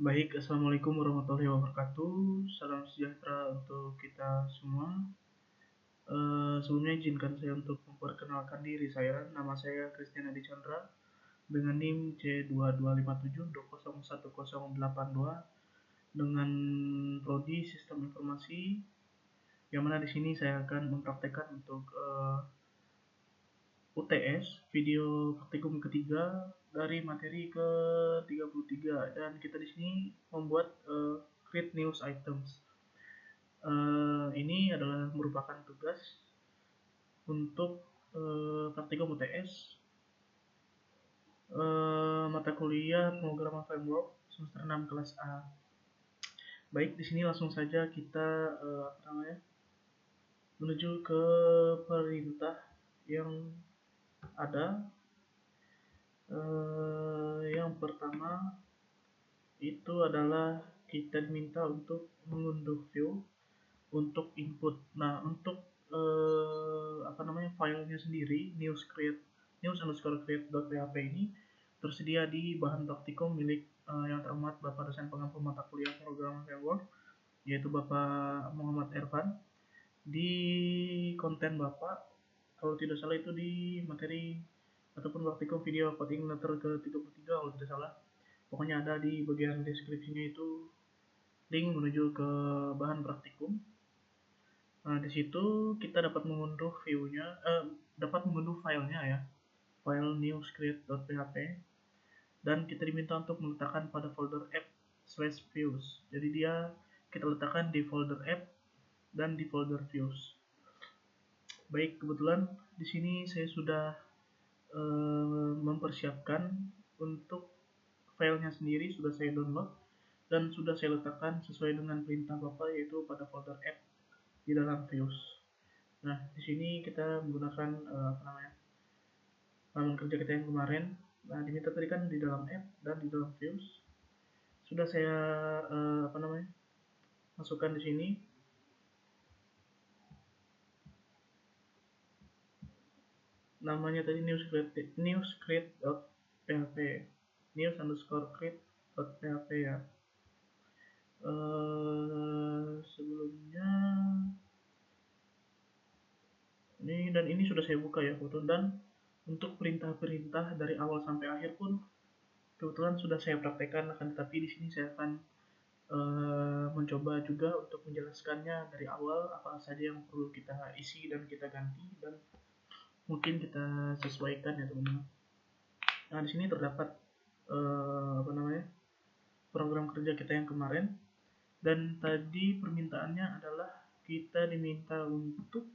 Baik, Assalamualaikum warahmatullahi wabarakatuh. Salam sejahtera untuk kita semua. Sebelumnya izinkan saya untuk memperkenalkan diri saya. Nama saya Christian Adi Chandra dengan NIM C2257201082 dengan prodi Sistem Informasi, yang mana di sini saya akan mempraktekkan untuk UTS video praktikum ketiga dari materi ke-33, dan kita di sini membuat create news items. Ini adalah merupakan tugas untuk praktikum UTS mata kuliah pemrograman framework semester 6 kelas A. Baik, di sini langsung saja kita menuju ke perintah yang ada. Yang pertama itu adalah kita diminta untuk mengunduh view untuk input. Nah, untuk filenya sendiri news_create.php ini tersedia di bahan praktikum milik yang terhormat Bapak dosen pengampu mata kuliah pemrograman framework, yaitu Bapak Muhammad Ervan. Di konten Bapak, kalau tidak salah itu di materi ataupun praktikum video coding letter ke-33 kalau tidak salah. Pokoknya ada di bagian deskripsinya itu link menuju ke bahan praktikum. Nah, di situ kita dapat mengunduh filenya ya, file news_create.php, dan kita diminta untuk meletakkan pada folder app/views. Jadi kita letakkan di folder app dan di folder views. Baik, kebetulan di sini saya sudah mempersiapkan untuk filenya sendiri, sudah saya download dan sudah saya letakkan sesuai dengan perintah Bapak, yaitu pada folder app di dalam views. Nah, di sini kita menggunakan halaman kerja kita yang kemarin. Nah, diminta tadi kan di dalam app dan di dalam views. Sudah saya masukkan di sini. Namanya tadi news_create.php, news_create.php ya. Sebelumnya ini sudah saya buka ya foto, dan untuk perintah-perintah dari awal sampai akhir pun kebetulan sudah saya praktekkan, akan tetapi di sini saya akan mencoba juga untuk menjelaskannya dari awal, apa saja yang perlu kita isi dan kita ganti, dan mungkin kita sesuaikan ya teman-teman. Nah, di sini terdapat program kerja kita yang kemarin, dan tadi permintaannya adalah kita diminta untuk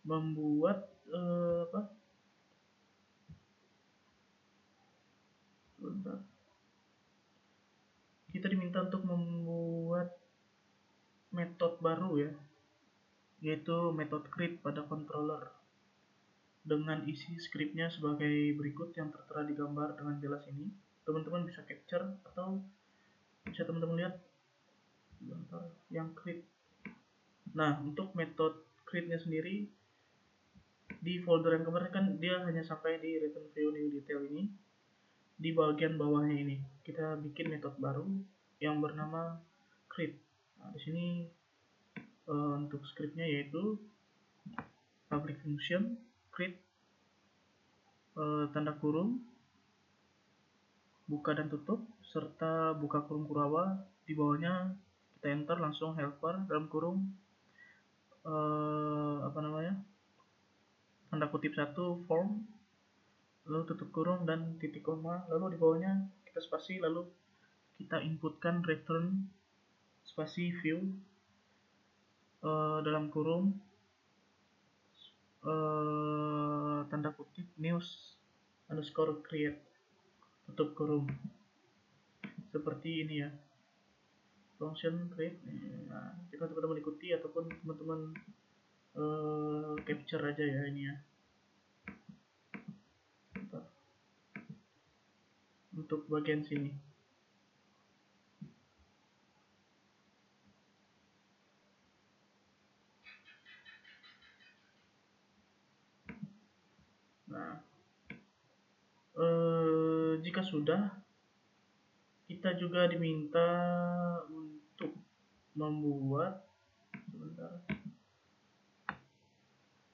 membuat kita diminta untuk membuat metode baru ya, yaitu metode create pada controller, dengan isi skripnya sebagai berikut yang tertera di gambar dengan jelas ini. Teman-teman bisa capture atau bisa teman-teman lihat yang create. Nah, untuk metode create-nya sendiri di folder yang kemarin kan dia hanya sampai di return view new detail ini. Di bagian bawahnya ini kita bikin metode baru yang bernama create. Nah, di sini untuk scriptnya yaitu public function create tanda kurung buka dan tutup serta buka kurung kurawa. Di bawahnya kita enter langsung helper dalam kurung tanda kutip 1 form, lalu tutup kurung dan titik koma, lalu di bawahnya kita spasi, lalu kita inputkan return spasi view dalam kurung tanda kutip news_create tutup kurung, seperti ini ya function create. Nah, kita teman-teman ikuti ataupun teman-teman capture aja ya ini ya. Untuk bagian sini jika sudah, kita juga diminta untuk membuat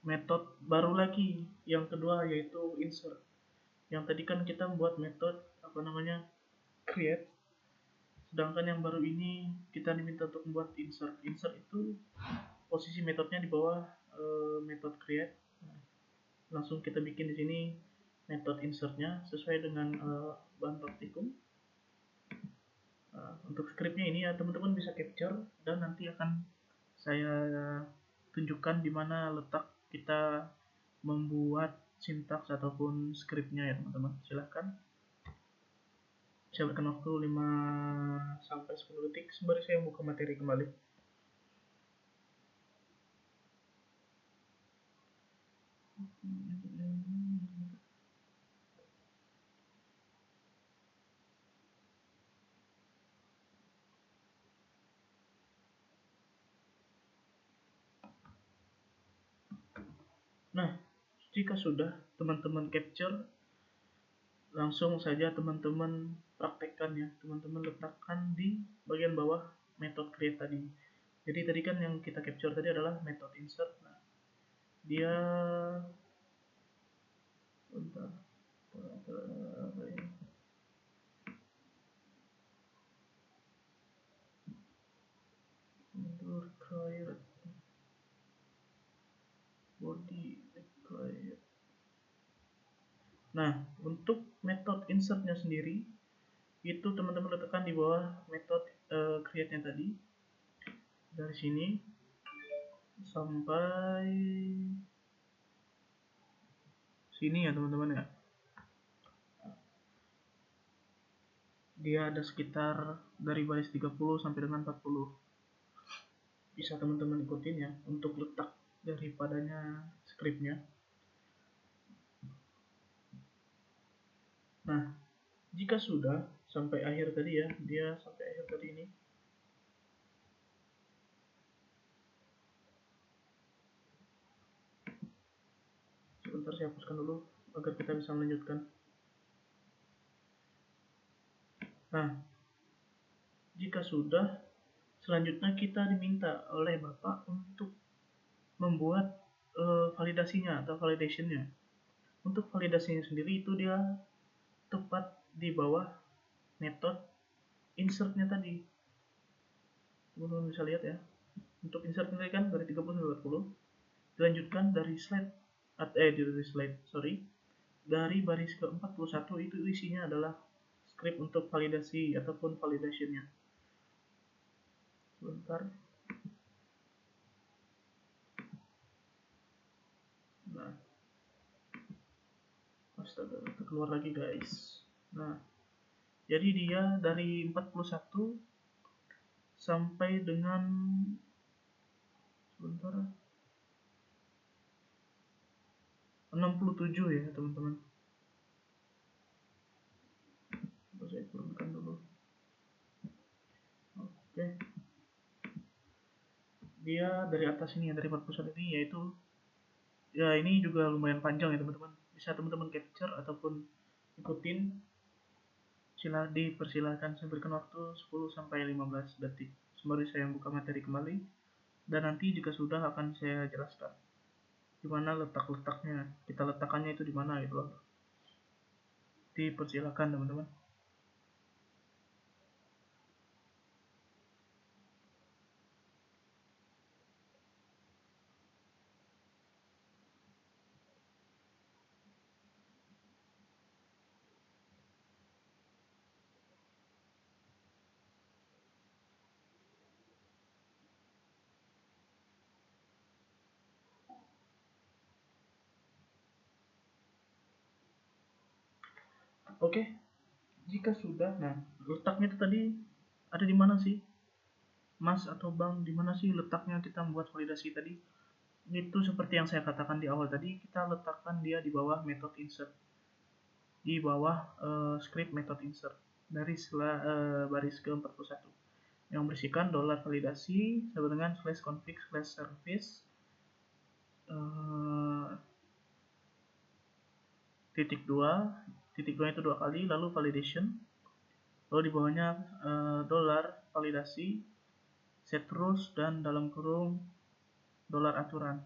metode baru lagi yang kedua, yaitu insert. Yang tadi kan kita membuat metode create, sedangkan yang baru ini kita diminta untuk membuat insert. Insert itu posisi metodenya di bawah metode create. Langsung kita bikin di sini metode insertnya sesuai dengan bahan praktikum. Untuk scriptnya ini ya teman-teman bisa capture dan nanti akan saya tunjukkan di mana letak kita membuat sintaks ataupun scriptnya ya teman-teman. Silahkan. Saya berikan waktu 5-10 detik sembari saya buka materi kembali. Nah, jika sudah teman-teman capture, langsung saja teman-teman praktekkan ya. Teman-teman letakkan di bagian bawah metode create tadi. Jadi tadi kan yang kita capture tadi adalah metode insert. Nah, dia bentar. Create body create. Nah, untuk metode insertnya sendiri itu teman-teman letakkan di bawah metode create-nya tadi. Dari sini sampai sini ya teman-teman ya. Dia ada sekitar dari baris 30 sampai dengan 40. Bisa teman-teman ikutin ya untuk letak daripadanya scriptnya. Nah, jika sudah sampai akhir tadi ya, dia sampai akhir tadi ini. Sebentar saya hapuskan dulu agar kita bisa melanjutkan. Nah, jika sudah, selanjutnya kita diminta oleh Bapak untuk membuat validasinya atau validationnya. Untuk validasinya sendiri itu dia tepat di bawah metode insertnya tadi. Teman-teman bisa lihat ya. Untuk insertnya tadi kan dari 30 sampai 40. Dilanjutkan dari dari baris ke-41 itu isinya adalah script untuk validasi ataupun validationnya. Sebentar. Nah, astaga, keluar lagi guys. Nah, jadi dia dari 41 sampai dengan sebentar 67 ya teman-teman. Saya turunkan dulu. Oke. Dia dari atas ini ya, dari 41 ini, yaitu ya ini juga lumayan panjang ya teman-teman. Bisa teman-teman capture ataupun ikutin. Dipersilahkan, saya berikan waktu 10-15 detik sembari saya buka materi kembali, dan nanti jika sudah akan saya jelaskan dimana letak-letaknya, kita letakkannya itu di mana gitu loh. Dipersilahkan teman-teman. Oke, jika sudah, nah letaknya itu tadi ada di mana sih, Mas atau Bang? Di mana sih letaknya kita membuat validasi tadi? Itu seperti yang saya katakan di awal tadi, kita letakkan dia di bawah metode insert, di bawah script metode insert dari baris ke-41 yang berisikan $validasi sama dengan /config/service titik dua itu 2 kali, lalu validation Lalu di bawahnya dolar validasi, set rules, dan dalam kurung dolar aturan.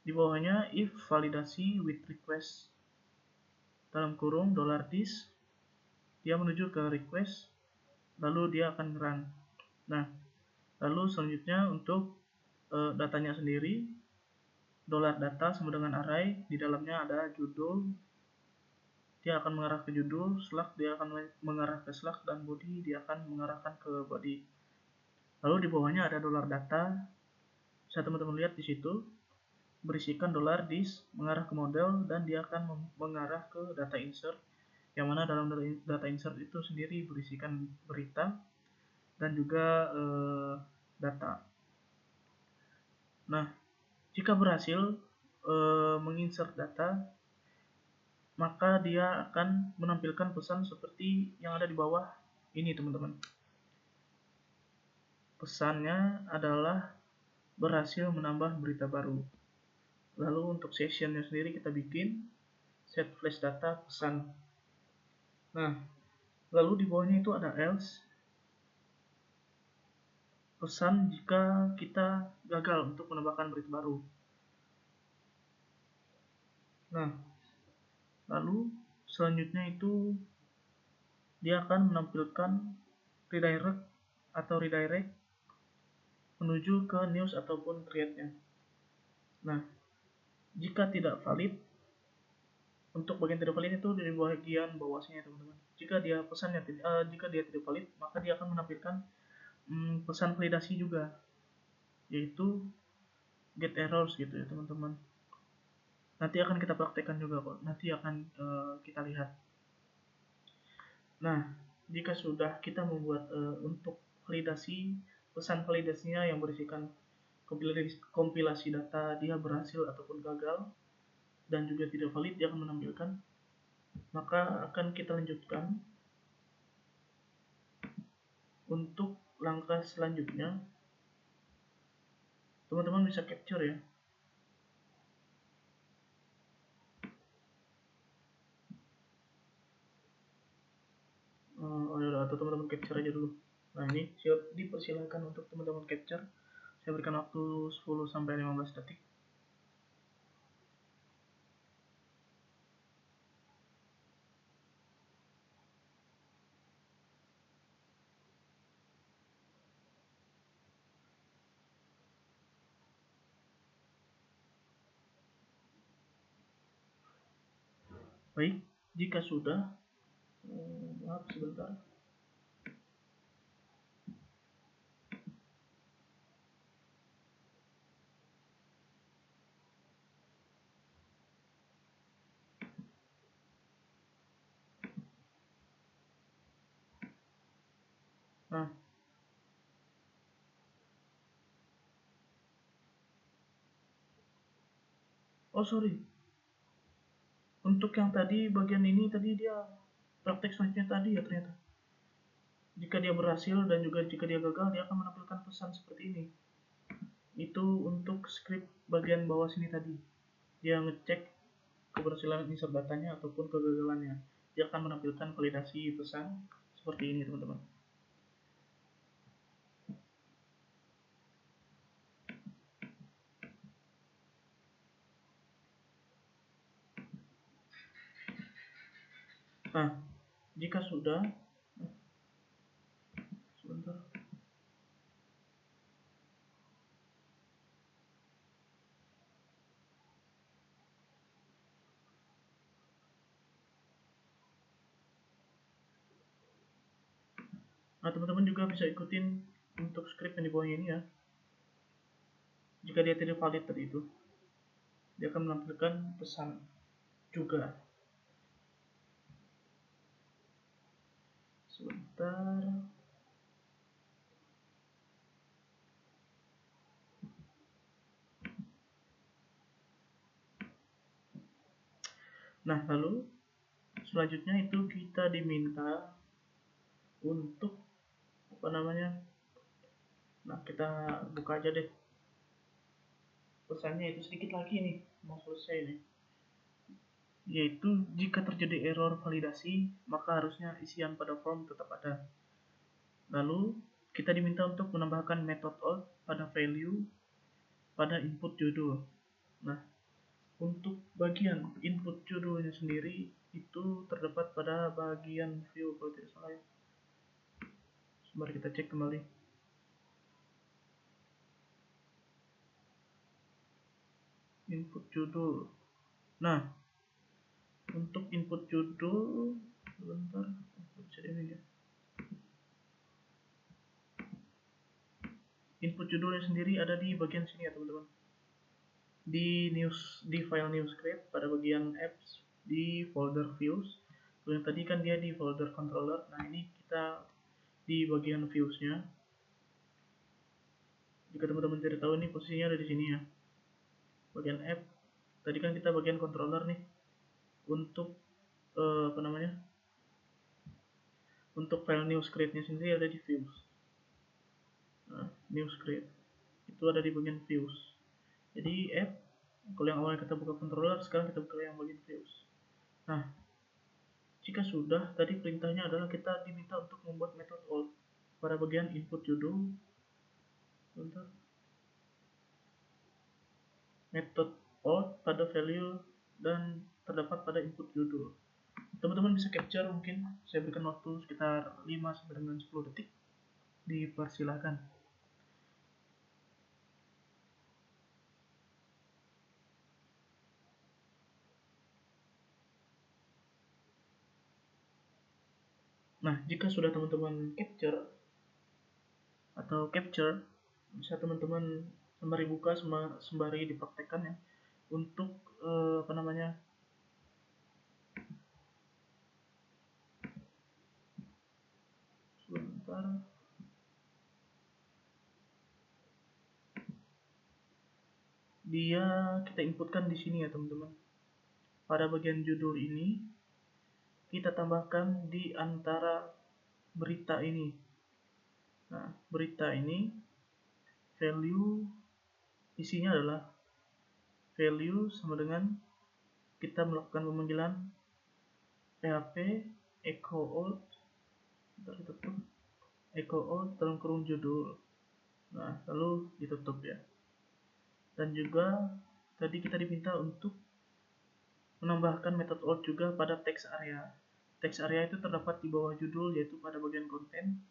Di bawahnya if validasi with request, dalam kurung dolar this, dia menuju ke request, lalu dia akan run. Nah, lalu selanjutnya untuk datanya sendiri, dolar data sama dengan array, di dalamnya ada judul, dia akan mengarah ke judul, slug dia akan mengarah ke slug, dan body dia akan mengarahkan ke body. Lalu di bawahnya ada dolar data, bisa teman-teman lihat di situ, berisikan dolar this mengarah ke model, dan dia akan mengarah ke data insert, yang mana dalam data insert itu sendiri berisikan berita dan juga data. Nah, jika berhasil menginsert data, maka dia akan menampilkan pesan seperti yang ada di bawah ini, teman-teman. Pesannya adalah berhasil menambah berita baru. Lalu untuk sessionnya sendiri kita bikin set flash data pesan. Nah, lalu di bawahnya itu ada else, pesan jika kita gagal untuk menambahkan berita baru. Nah, lalu selanjutnya itu dia akan menampilkan redirect menuju ke news ataupun create-nya. Nah, jika tidak valid, untuk bagian tidak valid itu dari bagian bawahnya, teman-teman. Jika dia tidak valid, maka dia akan menampilkan pesan validasi juga, yaitu get errors gitu ya, teman-teman. Nanti akan kita praktekkan juga kok. Nanti akan kita lihat. Nah, jika sudah kita membuat untuk validasi, pesan validasinya yang berisikan kompilasi data dia berhasil ataupun gagal, dan juga tidak valid, dia akan menampilkan. Maka akan kita lanjutkan untuk langkah selanjutnya. Teman-teman bisa capture ya. Atau teman-teman capture aja dulu. Nah, ini siap dipersilakan untuk teman-teman capture. Saya berikan waktu 10-15 detik. Baik, jika sudah, maaf sebentar. Nah, oh sorry, untuk yang tadi bagian ini tadi dia praktek selanjutnya tadi ya ternyata. Jika dia berhasil dan juga jika dia gagal, dia akan menampilkan pesan seperti ini. Itu untuk script bagian bawah sini tadi. Dia ngecek keberhasilan insert datanya ataupun kegagalannya. Dia akan menampilkan validasi pesan seperti ini, teman-teman. Nah, jika sudah, sebentar. Nah, teman-teman juga bisa ikutin untuk script yang di bawahnya ini ya. Jika dia tidak valid tadi itu, dia akan menampilkan pesan juga. Sebentar. Nah, lalu selanjutnya itu kita diminta untuk apa namanya? Nah, kita buka aja deh pesannya, itu sedikit lagi nih mau selesai nih. yaitu jika terjadi error validasi, maka harusnya isian pada form tetap ada. Lalu, kita diminta untuk menambahkan method out pada value pada input judul. Nah, untuk bagian input judulnya sendiri itu terdapat pada bagian view kalau tidak salah ya. Mari kita cek kembali. Input judul. Nah, untuk input judul, sebentar, ini ya. Input judulnya sendiri ada di bagian sini ya teman-teman. Di file new script pada bagian apps di folder views. Yang tadi kan dia di folder controller. Nah, ini kita di bagian views-nya. Jika teman-teman tidak tahu, ini posisinya ada di sini ya. Bagian app. Tadi kan kita bagian controller nih. Untuk untuk file new script-nya sendiri ada di views. Nah, new script itu ada di bagian views. Jadi app, kalau yang awalnya kita buka controller, sekarang kita buka yang bagian views. Nah, jika sudah, tadi perintahnya adalah kita diminta untuk membuat method out pada bagian input judul. Bentar. Method out pada value dan terdapat pada input judul. Teman-teman bisa capture, mungkin saya berikan waktu sekitar 5-10 detik. Dipersilahkan. Nah, jika sudah teman-teman capture, bisa teman-teman sembari buka sembari dipraktekkan ya, untuk sebentar. Dia kita inputkan di sini ya teman-teman. Pada bagian judul ini kita tambahkan di antara berita ini. Nah, berita ini value isinya adalah value sama dengan kita melakukan pemanggilan php echo out, echo out dalam kurung judul. Nah, lalu ditutup ya. Dan juga tadi kita diminta untuk menambahkan method out juga pada text area. Text area itu terdapat di bawah judul, yaitu pada bagian konten.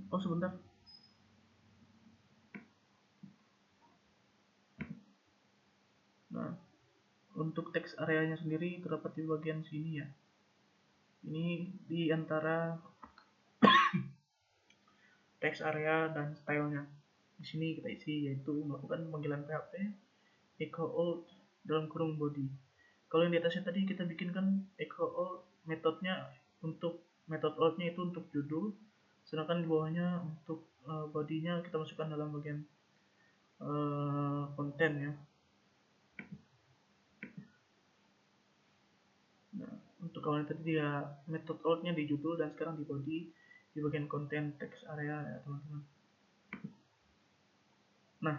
Oh, sebentar. Nah, untuk text areanya sendiri terdapat di bagian sini ya. Ini di antara text area dan stylenya. Di sini kita isi, yaitu melakukan panggilan PHP echo out dalam kurung body. Kalau yang di atasnya tadi kita bikinkan echo out metodenya, untuk method outnya itu untuk judul, sedangkan di bawahnya untuk bodinya kita masukkan dalam bagian konten ya. Nah, untuk awalnya tadi dia method outnya di judul dan sekarang di body di bagian konten text area ya teman-teman. Nah,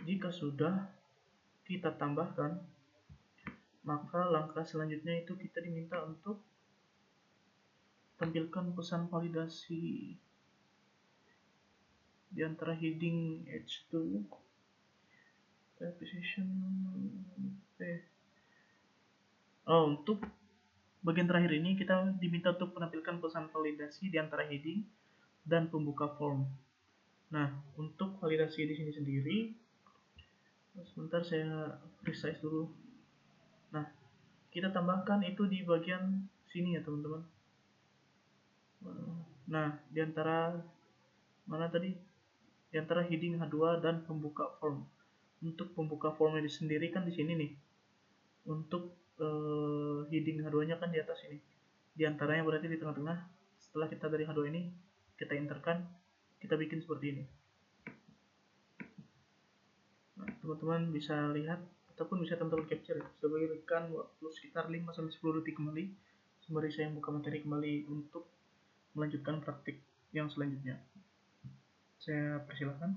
jika sudah kita tambahkan, maka langkah selanjutnya itu kita diminta untuk tampilkan pesan validasi di antara heading H2 precision. Untuk bagian terakhir ini kita diminta untuk menampilkan pesan validasi di antara heading dan pembuka form. Nah, untuk validasi di sini sendiri, sebentar saya resize dulu. Nah, kita tambahkan itu di bagian sini ya teman-teman. Nah, di antara mana tadi? Di antara heading H2 dan pembuka form. Untuk pembuka formnya sendiri kan di sini nih. Untuk heading H2-nya kan di atas ini. Di antaranya berarti di tengah-tengah. Setelah kita dari H2 ini kita enterkan, kita bikin seperti ini. Nah, teman-teman bisa lihat ataupun bisa teman-teman capture ya. Saya berikan waktu sekitar 5-10 detik kembali sembari saya buka materi kembali untuk melanjutkan praktik yang selanjutnya. Saya persilahkan.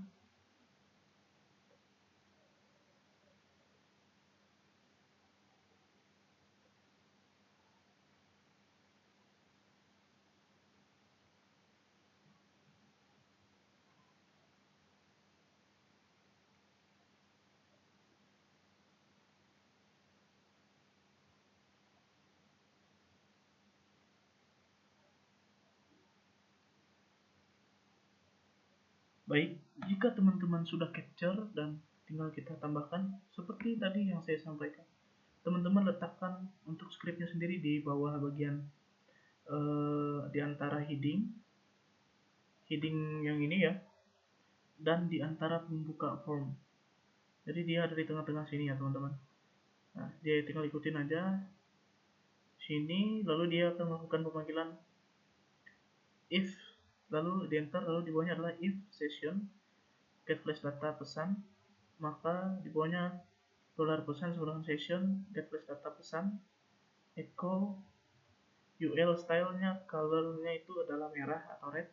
Baik, jika teman-teman sudah capture dan tinggal kita tambahkan seperti tadi yang saya sampaikan. Teman-teman letakkan untuk scriptnya sendiri di bawah bagian di antara heading yang ini ya, dan di antara pembuka form. Jadi dia ada di tengah-tengah sini ya teman-teman. Nah, dia tinggal ikutin aja sini, lalu dia akan melakukan pemanggilan if, lalu di enter, lalu di bawahnya adalah if session get flash data pesan, maka di bawahnya $pesan sebelum session get flash data pesan echo UL stylenya colornya itu adalah merah atau red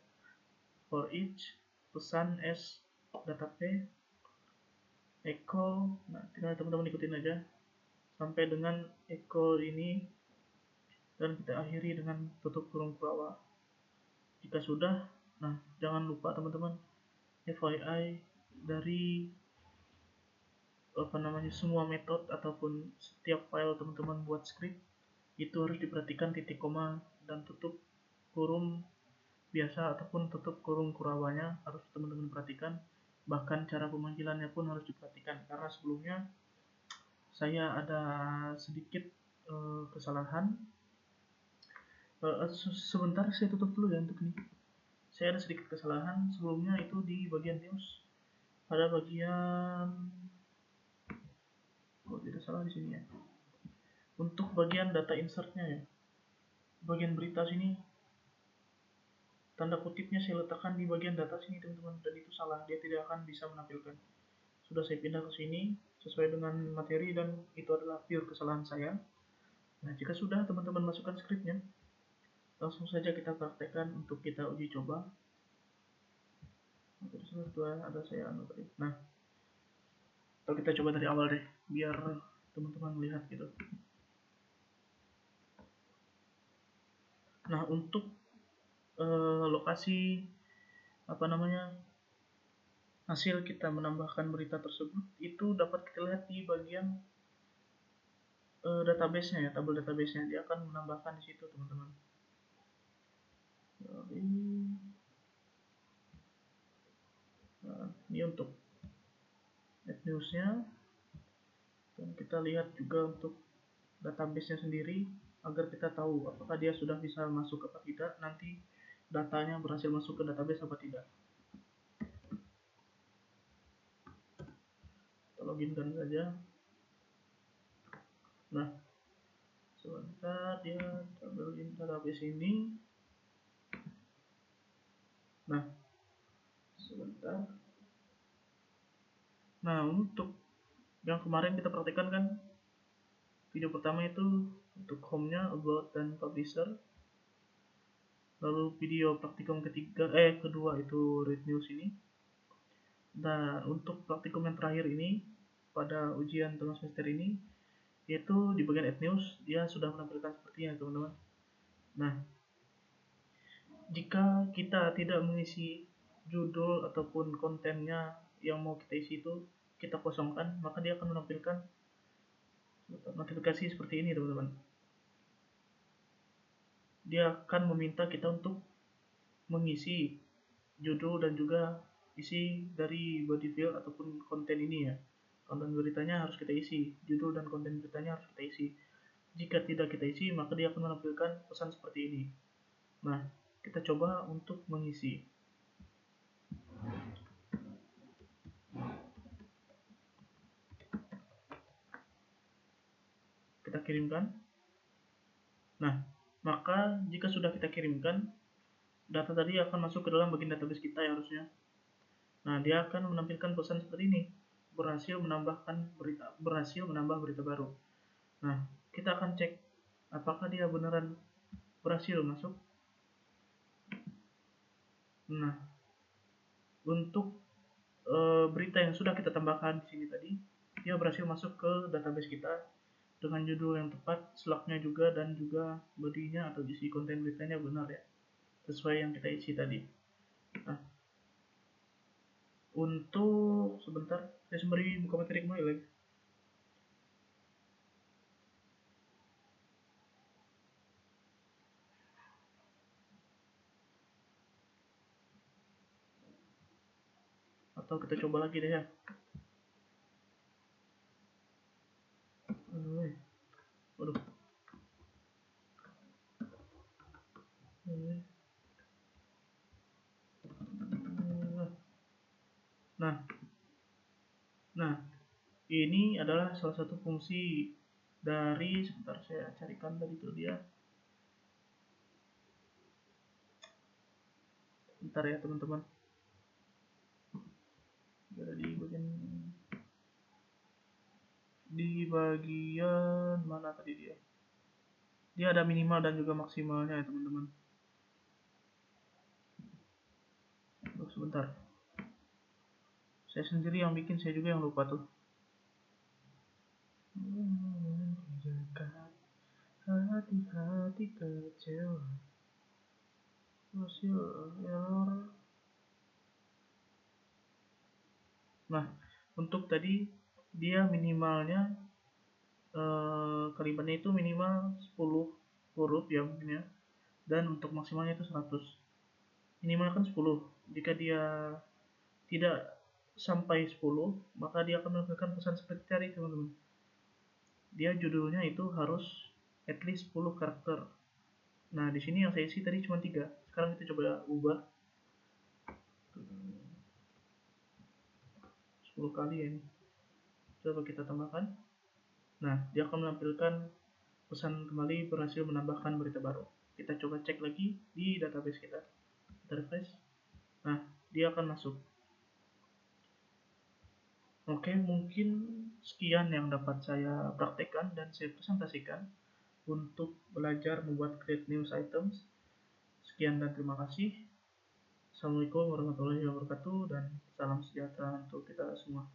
for each pesan s data p echo. Nah, tinggal teman-teman ikutin aja sampai dengan echo ini dan kita akhiri dengan tutup kurung kurava. Jika sudah, nah jangan lupa teman-teman, FYI, dari semua metode ataupun setiap file teman-teman buat script itu harus diperhatikan titik koma dan tutup kurung biasa ataupun tutup kurung kurawanya harus teman-teman perhatikan. Bahkan cara pemanggilannya pun harus diperhatikan, karena sebelumnya saya ada sedikit kesalahan. Sebentar saya tutup dulu ya untuk ini. Saya ada sedikit kesalahan sebelumnya itu di bagian news, pada bagian tidak salah di sini ya. Untuk bagian data insertnya ya, bagian berita sini tanda kutipnya saya letakkan di bagian data sini teman-teman, dan itu salah, dia tidak akan bisa menampilkan. Sudah saya pindah ke sini sesuai dengan materi dan itu adalah pure kesalahan saya. Nah, jika sudah teman-teman masukkan scriptnya, langsung saja kita praktekkan untuk kita uji coba. Ada saya tadi. Nah, atau kita coba dari awal deh biar teman-teman lihat gitu. Nah, untuk lokasi hasil kita menambahkan berita tersebut itu dapat kita lihat di bagian database-nya ya, tabel database-nya. Dia akan menambahkan di situ teman-teman. Nah, ini untuk add news-nya, dan kita lihat juga untuk database-nya sendiri agar kita tahu apakah dia sudah bisa masuk apa tidak, nanti datanya berhasil masuk ke database apa tidak. Kita loginkan saja. Nah, sebentar dia tabelin database ini. Nah, sebentar. Nah, untuk yang kemarin kita praktekkan kan video pertama itu untuk home-nya, about, dan publisher. Lalu video praktikum kedua itu read news ini. Nah, untuk praktikum yang terakhir ini pada ujian tengah semester ini, yaitu di bagian add news, dia sudah menampilkan sepertinya teman-teman. Nah, jika kita tidak mengisi judul ataupun kontennya yang mau kita isi itu kita kosongkan, maka dia akan menampilkan notifikasi seperti ini teman-teman. Dia akan meminta kita untuk mengisi judul dan juga isi dari body field ataupun konten ini ya. Konten beritanya harus kita isi, judul dan konten beritanya harus kita isi. Jika tidak kita isi, maka dia akan menampilkan pesan seperti ini. Nah, kita coba untuk mengisi. Kita kirimkan. Nah, maka jika sudah kita kirimkan, data tadi akan masuk ke dalam bagian database kita ya harusnya. Nah, dia akan menampilkan pesan seperti ini. Berhasil menambah berita baru. Nah, kita akan cek apakah dia beneran berhasil masuk. Nah, untuk berita yang sudah kita tambahkan di sini tadi, dia berhasil masuk ke database kita dengan judul yang tepat, slugnya juga, dan juga bodinya atau isi konten beritanya benar ya, sesuai yang kita isi tadi. Nah, untuk sebentar saya sembari buka materi kembali lagi. atau kita coba lagi deh ya. Waduh. Nah, ini adalah salah satu fungsi dari, sebentar saya carikan tadi itu dia. Bentar ya teman-teman. Ada di bagian mana tadi dia? Dia ada minimal dan juga maksimalnya ya teman-teman. Sebentar. Saya sendiri yang bikin, saya juga yang lupa tuh. Hati-hati kecewa. Nah, untuk tadi dia minimalnya kalimatnya itu minimal 10 huruf ya mungkin ya. Dan untuk maksimalnya itu 100. Minimal kan 10. Jika dia tidak sampai 10, maka dia akan melakukan pesan seperti tadi teman-teman. Dia judulnya itu harus at least 10 karakter. Nah, di sini yang saya isi tadi cuma 3. Sekarang kita coba ubah 10 kali ya ini. Coba kita tambahkan. Nah, dia akan menampilkan pesan kembali berhasil menambahkan berita baru. Kita coba cek lagi di database kita. Kita refresh. Nah, dia akan masuk. Oke, mungkin sekian yang dapat saya praktekkan dan saya presentasikan untuk belajar membuat create news items. Sekian dan terima kasih. Assalamualaikum warahmatullahi wabarakatuh dan salam sejahtera untuk kita semua.